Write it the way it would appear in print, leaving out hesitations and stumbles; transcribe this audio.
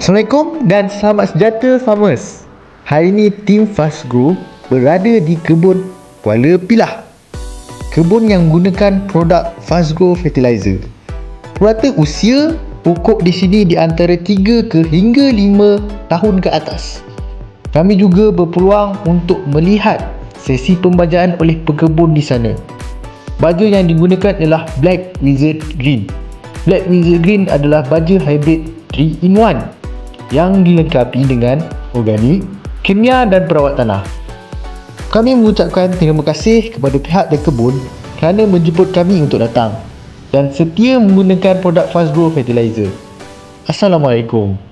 Assalamualaikum dan selamat sejahtera farmers. Hari ini tim Fast Grow berada di kebun Kuala Pilah. Kebun yang menggunakan produk Fast Grow Fertilizer. Purata usia pokok di sini di antara 3 hingga 5 tahun ke atas. Kami juga berpeluang untuk melihat sesi pembajaan oleh pekebun di sana. Baja yang digunakan adalah Black Wizard Green. Black Wizard Green adalah baja hybrid 3-in-1 yang dilengkapi dengan organik, kimia dan perawat tanah. Kami mengucapkan terima kasih kepada pihak pekebun kerana menjemput kami untuk datang dan setia menggunakan produk Fast Grow Fertilizer. Assalamualaikum.